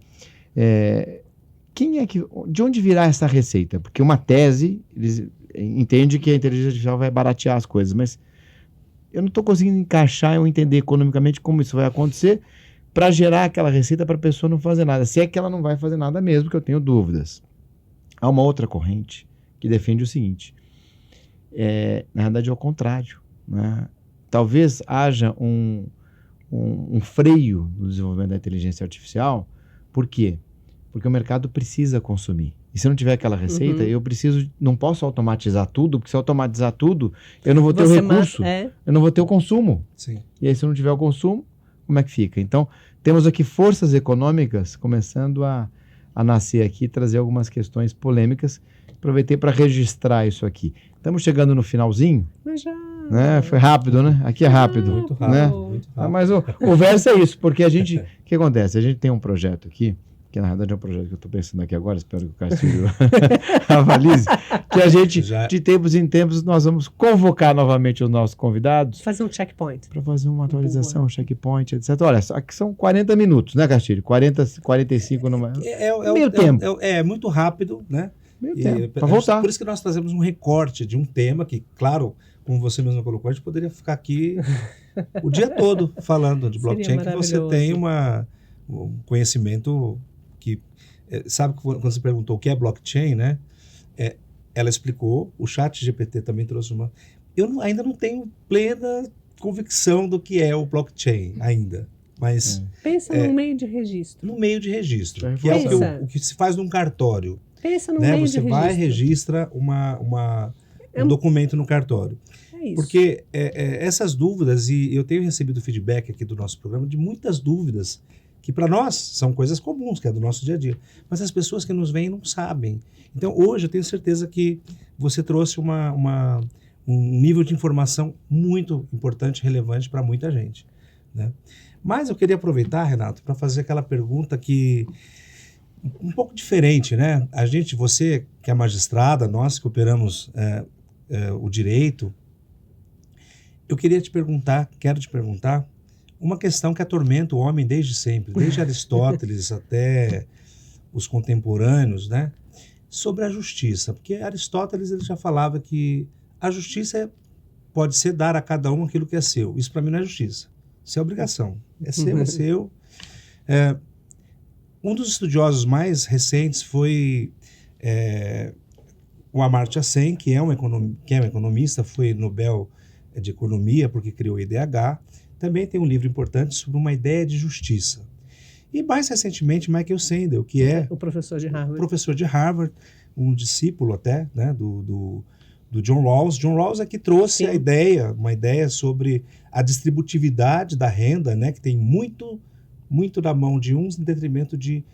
De onde virá essa receita? Porque uma tese, eles entendem que a inteligência artificial vai baratear as coisas, mas eu não estou conseguindo encaixar ou entender economicamente como isso vai acontecer para gerar aquela receita para a pessoa não fazer nada. Se é que ela não vai fazer nada mesmo, que eu tenho dúvidas. Há uma outra corrente que defende o seguinte, na verdade é o contrário. Né? Talvez haja um freio no desenvolvimento da inteligência artificial. Por quê? Porque o mercado precisa consumir. E se não tiver aquela receita, não posso automatizar tudo, porque se eu automatizar tudo, eu não vou ter o recurso, eu não vou ter o consumo. Sim. E aí, se eu não tiver o consumo, como é que fica? Então, temos aqui forças econômicas começando a nascer aqui, trazer algumas questões polêmicas. Aproveitei para registrar isso aqui. Estamos chegando no finalzinho. Mas já... Né? Foi rápido, né? Aqui é rápido. Muito rápido, né? muito rápido. Mas o verso é isso, porque o que acontece? A gente tem um projeto aqui, que na verdade é um projeto que eu estou pensando aqui agora, espero que o Castilho avalize, que a gente, de tempos em tempos, nós vamos convocar novamente os nossos convidados. Fazer um checkpoint. Para fazer uma atualização, um checkpoint, etc. Olha, aqui são 40 minutos, né, Castilho? 40, 45 numa... meio tempo. É muito rápido, né? Meio tempo, para voltar. Por isso que nós trazemos um recorte de um tema que, claro, como você mesmo colocou, a gente poderia ficar aqui o dia todo falando de blockchain, que você tem um conhecimento que... sabe quando você perguntou o que é blockchain, né? Ela explicou, o ChatGPT também trouxe uma... ainda não tenho plena convicção do que é o blockchain ainda, mas... Pensa no meio de registro. No meio de registro, que é o que se faz num cartório. Pensa no meio de registro. Você vai e registra um documento no cartório. Isso. Porque essas dúvidas, e eu tenho recebido feedback aqui do nosso programa de muitas dúvidas que para nós são coisas comuns, que é do nosso dia a dia, mas as pessoas que nos veem não sabem. Então hoje eu tenho certeza que você trouxe um nível de informação muito importante, relevante para muita gente, né? Mas eu queria aproveitar, Renato, para fazer aquela pergunta que um pouco diferente, né? Você que é magistrada, nós que operamos o direito, quero te perguntar uma questão que atormenta o homem desde sempre, desde Aristóteles até os contemporâneos, né? Sobre a justiça, porque Aristóteles ele já falava que a justiça pode ser dar a cada um aquilo que é seu. Isso para mim não é justiça, isso é obrigação. É seu, é seu. Um dos estudiosos mais recentes foi o Amartya Sen, que é um economista, foi Nobel de Economia porque criou o IDH. Também tem um livro importante sobre uma ideia de justiça. E mais recentemente, Michael Sandel, que é o professor de Harvard. Professor de Harvard, um discípulo até, né, do John Rawls. John Rawls é que trouxe uma ideia sobre a distributividade da renda, né, que tem muito na mão de uns em detrimento de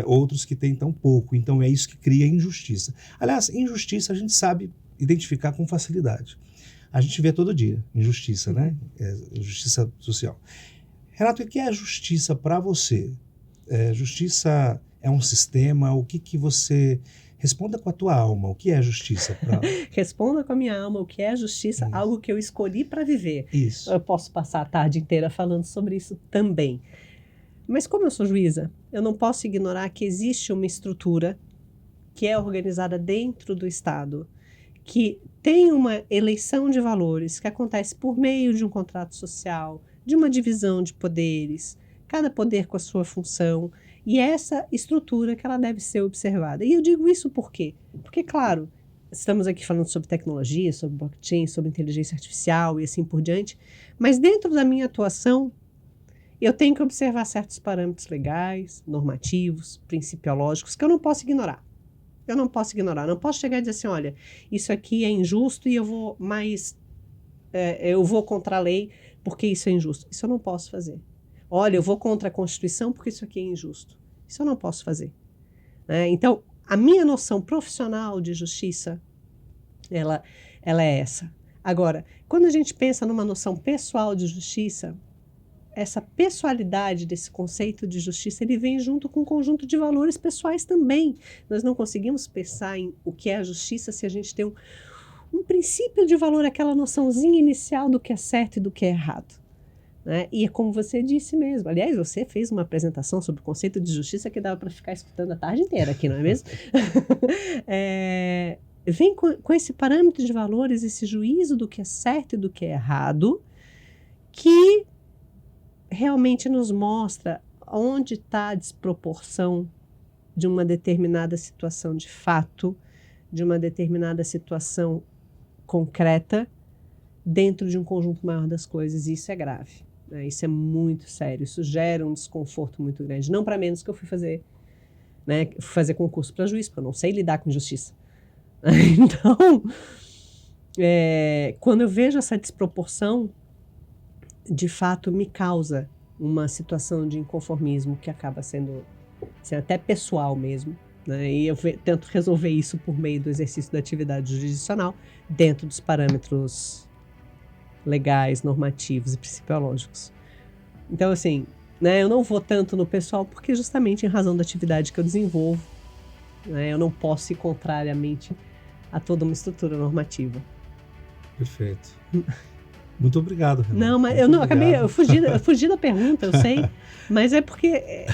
outros que têm tão pouco. Então é isso que cria injustiça. Aliás, injustiça a gente sabe identificar com facilidade. A gente vê todo dia injustiça, né? Justiça social. Renato, o que é a justiça para você? Justiça é um sistema? O que você... Responda com a tua alma. O que é a justiça? Responda com a minha alma. O que é a justiça? Isso. Algo que eu escolhi para viver. Isso. Eu posso passar a tarde inteira falando sobre isso também. Mas como eu sou juíza, eu não posso ignorar que existe uma estrutura que é organizada dentro do Estado, que tem uma eleição de valores que acontece por meio de um contrato social, de uma divisão de poderes, cada poder com a sua função, e essa estrutura que ela deve ser observada. E eu digo isso por quê? Porque, claro, estamos aqui falando sobre tecnologia, sobre blockchain, sobre inteligência artificial e assim por diante, mas dentro da minha atuação, eu tenho que observar certos parâmetros legais, normativos, principiológicos, que eu não posso ignorar. Não posso chegar e dizer assim, olha, isso aqui é injusto e eu vou contra a lei porque isso é injusto. Isso eu não posso fazer. Olha, eu vou contra a Constituição porque isso aqui é injusto. Isso eu não posso fazer. Então, a minha noção profissional de justiça, ela é essa. Agora, quando a gente pensa numa noção pessoal de justiça, essa pessoalidade desse conceito de justiça, ele vem junto com um conjunto de valores pessoais também. Nós não conseguimos pensar em o que é a justiça se a gente tem um princípio de valor, aquela noçãozinha inicial do que é certo e do que é errado. Né? E é como você disse mesmo. Aliás, você fez uma apresentação sobre o conceito de justiça que dava para ficar escutando a tarde inteira aqui, não é mesmo? Vem com esse parâmetro de valores, esse juízo do que é certo e do que é errado, que realmente nos mostra onde está a desproporção de uma determinada situação de fato, de uma determinada situação concreta, dentro de um conjunto maior das coisas. E isso é grave, né? Isso é muito sério, isso gera um desconforto muito grande. Não para menos que eu fui fazer né, fazer concurso para juiz, porque eu não sei lidar com injustiça. Então, quando eu vejo essa desproporção, de fato me causa uma situação de inconformismo que acaba sendo até pessoal mesmo, né? E eu tento resolver isso por meio do exercício da atividade jurisdicional dentro dos parâmetros legais, normativos e principiológicos. Então, assim, né, eu não vou tanto no pessoal porque justamente em razão da atividade que eu desenvolvo, né, eu não posso ir contrariamente a toda uma estrutura normativa. Perfeito. Muito obrigado, Renata. Não, mas Muito obrigado. eu fugi da pergunta, eu sei, mas é porque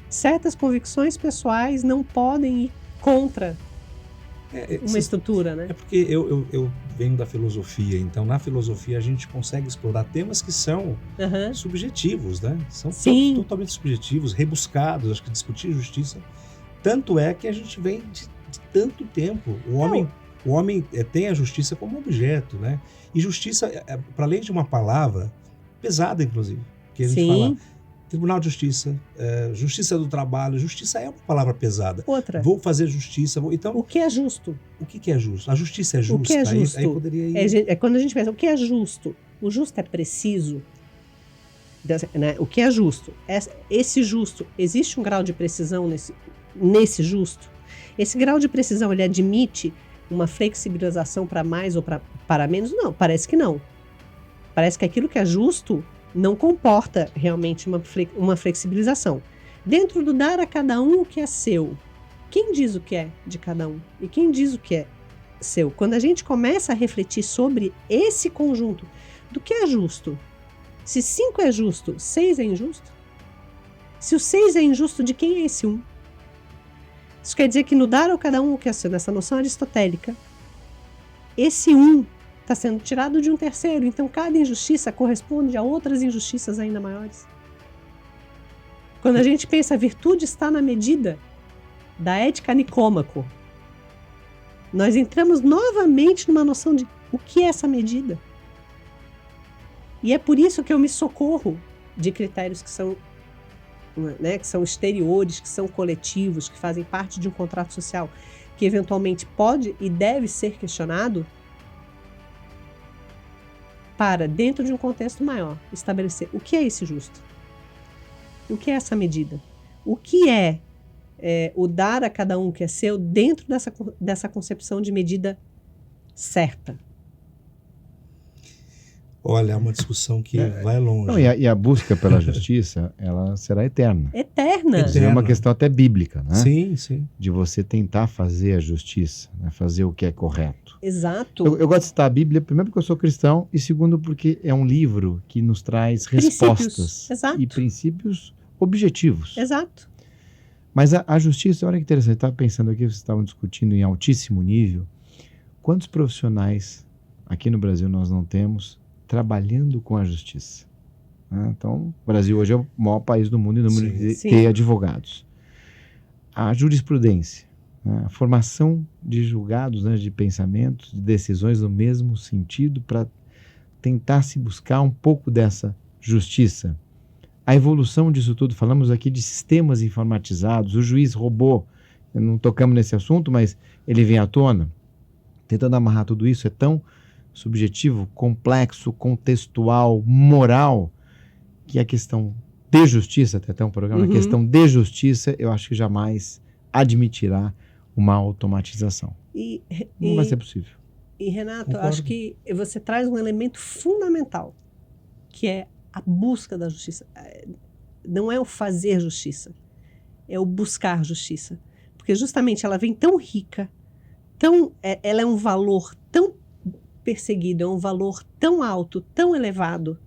certas convicções pessoais não podem ir contra uma estrutura, né? É porque eu venho da filosofia, então na filosofia a gente consegue explorar temas que são subjetivos, né? São totalmente subjetivos, rebuscados. Acho que discutir justiça, tanto é que a gente vem de tanto tempo. O homem tem a justiça como objeto, né? E justiça, para além de uma palavra pesada, inclusive, que a gente fala Tribunal de Justiça, Justiça do Trabalho, justiça é uma palavra pesada. Outra. Vou fazer justiça. Então, o que é justo? O que é justo? A justiça é justa? O que é justo? Aí poderia ir... É quando a gente pensa, o que é justo? O justo é preciso? Né? O que é justo? Esse justo, existe um grau de precisão nesse justo? Esse grau de precisão, ele admite uma flexibilização para mais ou para menos? Não, parece que não. Parece que aquilo que é justo não comporta realmente uma flexibilização. Dentro do dar a cada um o que é seu, quem diz o que é de cada um? E quem diz o que é seu? Quando a gente começa a refletir sobre esse conjunto do que é justo, se 5 é justo, 6 é injusto? Se o 6 é injusto, de quem é esse 1? Isso quer dizer que no dar a cada um o que é seu, nessa noção aristotélica, esse 1 está sendo tirado de um terceiro, então cada injustiça corresponde a outras injustiças ainda maiores. Quando a gente pensa a virtude está na medida da ética Nicômaco, nós entramos novamente numa noção de o que é essa medida. E é por isso que eu me socorro de critérios que são, né, que são exteriores, que são coletivos, que fazem parte de um contrato social, que eventualmente pode e deve ser questionado, para, dentro de um contexto maior, estabelecer o que é esse justo? O que é essa medida? O que é o dar a cada um que é seu dentro dessa concepção de medida certa? Olha, é uma discussão que vai longe. Não, e a busca pela justiça, ela será eterna. Eterna. É uma questão até bíblica, né? Sim, sim. De você tentar fazer a justiça, né? Fazer o que é correto. Exato. Eu gosto de citar a Bíblia, primeiro porque eu sou cristão, e segundo porque é um livro que nos traz respostas e princípios objetivos. Exato. Mas a justiça, olha que interessante, eu estava pensando aqui, vocês estavam discutindo em altíssimo nível, quantos profissionais aqui no Brasil nós não temos trabalhando com a justiça? Então, o Brasil hoje é o maior país do mundo em número de advogados. A jurisprudência, a formação de julgados, né, de pensamentos, de decisões no mesmo sentido para tentar se buscar um pouco dessa justiça. A evolução disso tudo, falamos aqui de sistemas informatizados, o juiz robô, não tocamos nesse assunto, mas ele vem à tona, tentando amarrar tudo isso, é tão subjetivo, complexo, contextual, moral, que a questão de justiça, tem até um programa, a questão de justiça, eu acho que jamais admitirá uma automatização. Não vai ser possível. E Renato, acho que você traz um elemento fundamental, que é a busca da justiça. Não é o fazer justiça, é o buscar justiça. Porque justamente ela vem tão rica, ela é um valor tão perseguido, é um valor tão alto, tão elevado,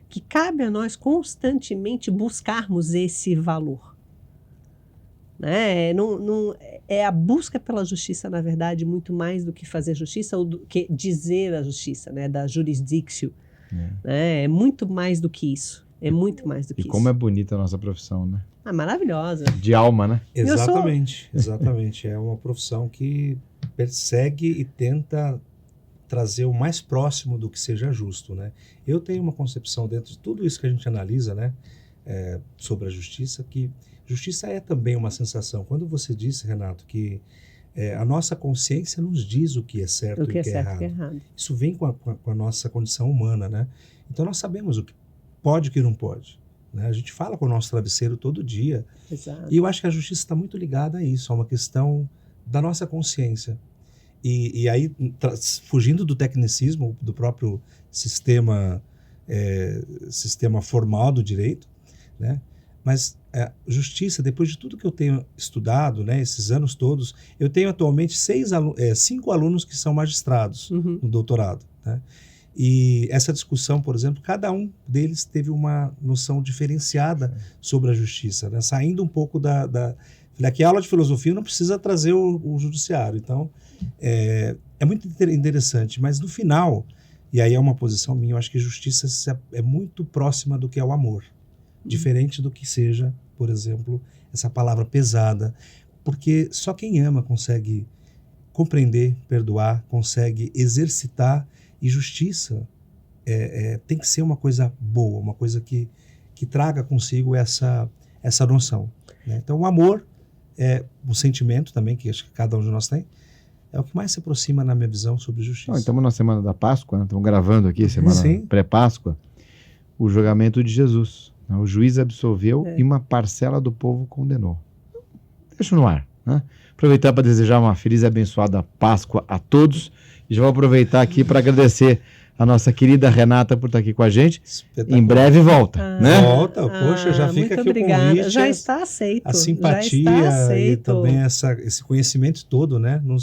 que cabe a nós constantemente buscarmos esse valor. Né? É a busca pela justiça, na verdade, muito mais do que fazer justiça ou do que dizer a justiça, né? Da jurisdictio. É muito mais do que isso. É muito mais do que isso. E como é bonita a nossa profissão, né? Maravilhosa. De alma, né? Exatamente, exatamente. É uma profissão que persegue e tenta trazer o mais próximo do que seja justo, né? Eu tenho uma concepção dentro de tudo isso que a gente analisa, né? sobre a justiça, que justiça é também uma sensação. Quando você disse, Renato, que a nossa consciência nos diz o que é certo e o que é errado. Isso vem com a nossa condição humana, né? Então nós sabemos o que pode e o que não pode, né? A gente fala com o nosso travesseiro todo dia. Exato. E eu acho que a justiça está muito ligada a isso, a uma questão da nossa consciência. E aí, fugindo do tecnicismo, do próprio sistema formal do direito, né? Mas justiça, depois de tudo que eu tenho estudado, né, esses anos todos, eu tenho atualmente 5 alunos que são magistrados no doutorado, né? E essa discussão, por exemplo, cada um deles teve uma noção diferenciada sobre a justiça, né? Saindo um pouco aqui a aula de filosofia não precisa trazer o judiciário, então é muito interessante, mas no final, e aí é uma posição minha, eu acho que justiça é muito próxima do que é o amor, diferente do que seja, por exemplo, essa palavra pesada, porque só quem ama consegue compreender, perdoar, consegue exercitar, e justiça tem que ser uma coisa boa, uma coisa que traga consigo essa noção, né? Então o amor o sentimento também, que acho que cada um de nós tem, é o que mais se aproxima na minha visão sobre justiça. Estamos na semana da Páscoa, né? Estamos gravando aqui, semana pré-Páscoa, o julgamento de Jesus. O juiz absolveu e uma parcela do povo condenou. Deixa no ar, né? Aproveitar para desejar uma feliz e abençoada Páscoa a todos. E já vou aproveitar aqui para agradecer a nossa querida Renata por estar aqui com a gente. Em breve volta, né? Volta, poxa, já fica aqui obrigada. O convite. Já está aceito. A simpatia e também esse conhecimento todo, né? Um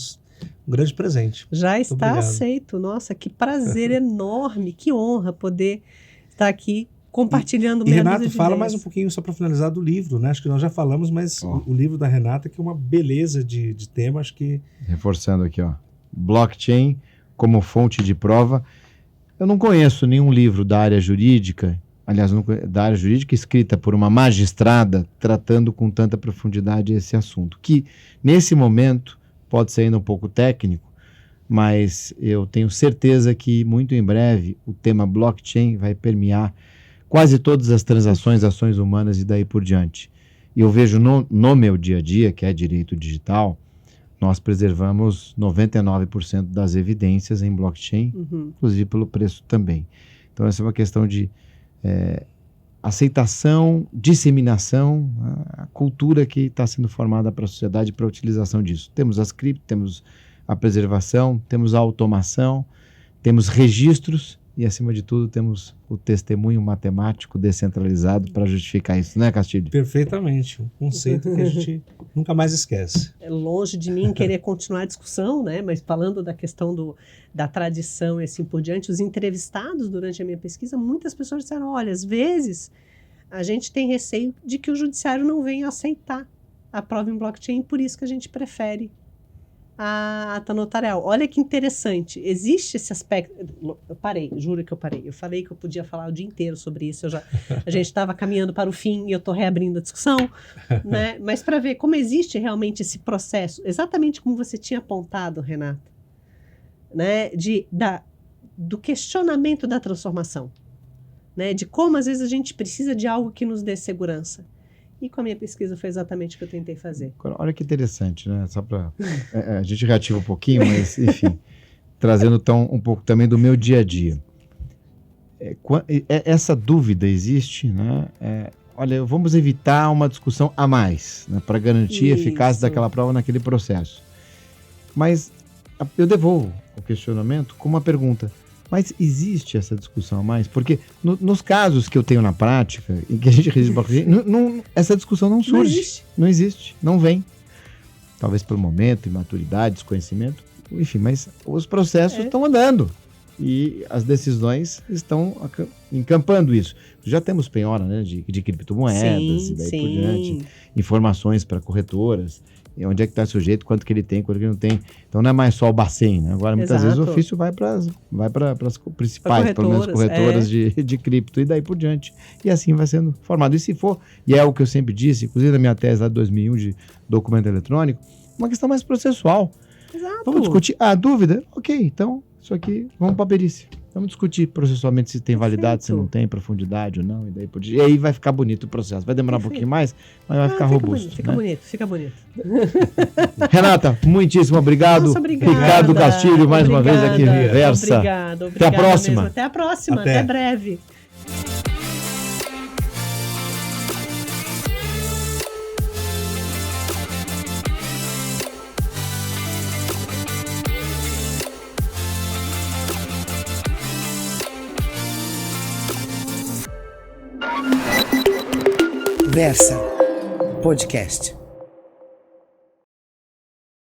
grande presente. Já está aceito. Nossa, que prazer enorme, que honra poder estar aqui compartilhando meia dúzia de ideias. Renato, fala mais um pouquinho só para finalizar do livro, né? Acho que nós já falamos, mas o livro da Renata, que é uma beleza de tema, acho que... Reforçando aqui, Blockchain como fonte de prova. Eu não conheço nenhum livro da área jurídica, aliás, da área jurídica escrita por uma magistrada tratando com tanta profundidade esse assunto, que nesse momento pode ser ainda um pouco técnico, mas eu tenho certeza que muito em breve o tema blockchain vai permear quase todas as transações, ações humanas e daí por diante. E eu vejo no meu dia a dia, que é direito digital, nós preservamos 99% das evidências em blockchain, inclusive pelo preço também. Então essa é uma questão de aceitação, disseminação, a cultura que está sendo formada para a sociedade para a utilização disso. Temos as cripto, temos a preservação, temos a automação, temos registros e, acima de tudo, temos o testemunho matemático descentralizado para justificar isso, né, Castilho? Perfeitamente. Um conceito que a gente nunca mais esquece. É longe de mim querer continuar a discussão, né? Mas falando da questão da tradição e assim por diante, os entrevistados durante a minha pesquisa, muitas pessoas disseram, olha, às vezes a gente tem receio de que o judiciário não venha aceitar a prova em blockchain, por isso que a gente prefere a ata notarial. Olha que interessante, existe esse aspecto. Eu parei, juro que eu parei. Eu falei que eu podia falar o dia inteiro sobre isso. A gente estava caminhando para o fim e eu estou reabrindo a discussão, né? Mas para ver como existe realmente esse processo, exatamente como você tinha apontado, Renata, né? Do questionamento da transformação, né? De como às vezes a gente precisa de algo que nos dê segurança. E com a minha pesquisa foi exatamente o que eu tentei fazer. Olha que interessante, né? Só para a gente reativa um pouquinho, mas enfim, trazendo um pouco também do meu dia a dia. Essa dúvida existe, né? Olha, vamos evitar uma discussão a mais, né? Para garantir a eficácia daquela prova naquele processo. Mas eu devolvo o questionamento com uma pergunta. Mas existe essa discussão a mais? Porque nos casos que eu tenho na prática, em que a gente registra blockchain, essa discussão não surge. Não existe, não vem. Talvez pelo momento, imaturidade, desconhecimento, enfim, mas os processos estão andando. E as decisões estão encampando isso. Já temos penhora, né, de criptomoedas e daí por diante, informações para corretoras. Onde é que está o sujeito, quanto que ele tem, quanto que ele não tem. Então não é mais só o Bacen, né? Agora muitas vezes o ofício vai para as principais, pelo menos corretoras de cripto e daí por diante. E assim vai sendo formado. E se for, e é o que eu sempre disse, inclusive na minha tese lá de 2001 de documento eletrônico, uma questão mais processual. Exato. Vamos discutir a dúvida? Ok, então isso aqui, vamos para a perícia. Vamos discutir processualmente se tem validade, se Perfeito. não tem, profundidade ou não, e daí por diante. E aí vai ficar bonito o processo. Vai demorar um pouquinho mais, mas vai ficar robusto. Fica né? bonito, fica bonito. Renata, muitíssimo obrigado. Nossa, obrigada. Ricardo Castilho, mais uma vez aqui no Obrigada, Versa. Obrigada. Até a próxima. Mesmo. Até a próxima. Até. Até breve. Versa Podcast.